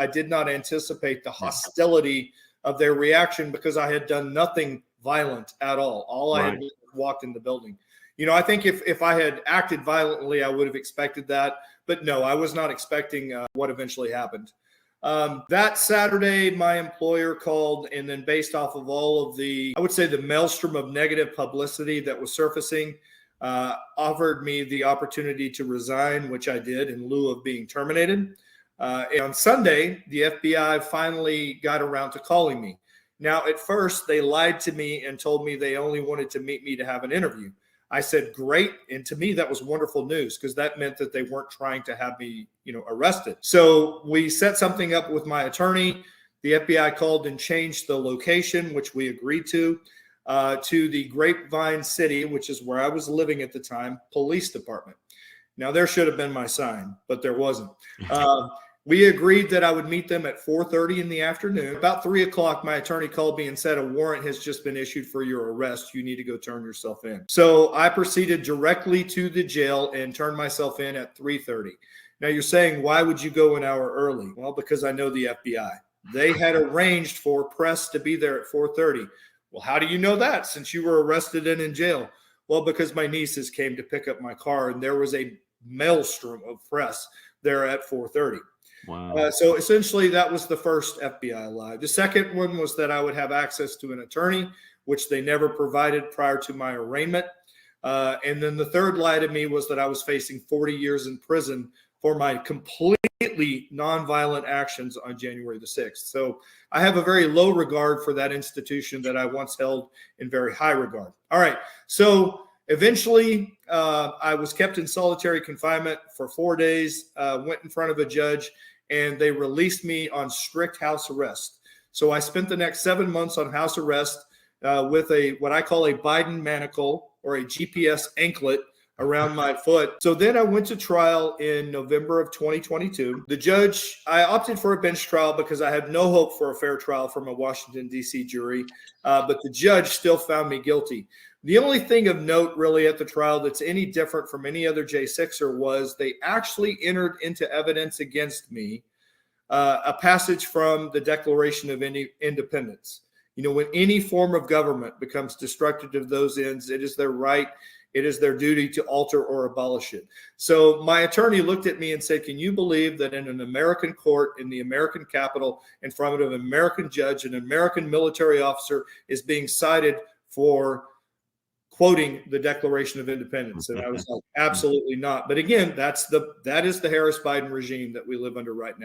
I did not anticipate the hostility of their reaction because I had done nothing violent at all. All I had done was walked in the building. I think if I had acted violently, I would have expected that. But no, I was not expecting what eventually happened. That Saturday, my employer called, and then based off of all of I would say the maelstrom of negative publicity that was surfacing, offered me the opportunity to resign, which I did in lieu of being terminated. And on Sunday, the FBI finally got around to calling me. Now, at first, they lied to me and told me they only wanted to meet me to have an interview. I said, great. And to me, that was wonderful news because that meant that they weren't trying to have me, arrested. So we set something up with my attorney. The FBI called and changed the location, which we agreed to the Grapevine City, which is where I was living at the time, police department. Now, there should have been my sign, but there wasn't. We agreed that I would meet them at 4:30 in the afternoon. About 3 o'clock, my attorney called me and said, a warrant has just been issued for your arrest. You need to go turn yourself in. So I proceeded directly to the jail and turned myself in at 3:30. Now you're saying, why would you go an hour early? Well, because I know the FBI. They had arranged for press to be there at 4:30. Well, how do you know that since you were arrested and in jail? Well, because my nieces came to pick up my car and there was a maelstrom of press there at 4:30. Wow. So essentially that was the first FBI lie. The second one was that I would have access to an attorney, which they never provided prior to my arraignment. And then the third lie to me was that I was facing 40 years in prison for my completely nonviolent actions on January the 6th. So I have a very low regard for that institution that I once held in very high regard. All right. So eventually I was kept in solitary confinement for 4 days, went in front of a judge, and they released me on strict house arrest. So I spent the next 7 months on house arrest with what I call a Biden manacle or a GPS anklet around my foot. So then I went to trial in November of 2022. The judge, I opted for a bench trial because I had no hope for a fair trial from a Washington, D.C. jury, but the judge still found me guilty. The only thing of note really at the trial that's any different from any other J6er was they actually entered into evidence against me a passage from the Declaration of Independence. When any form of government becomes destructive of those ends, it is their right, it is their duty to alter or abolish it. So my attorney looked at me and said, can you believe that in an American court, in the American Capitol, in front of an American judge, an American military officer is being cited for quoting the Declaration of Independence? And I was like, absolutely not. But again, that is the Harris-Biden regime that we live under right now.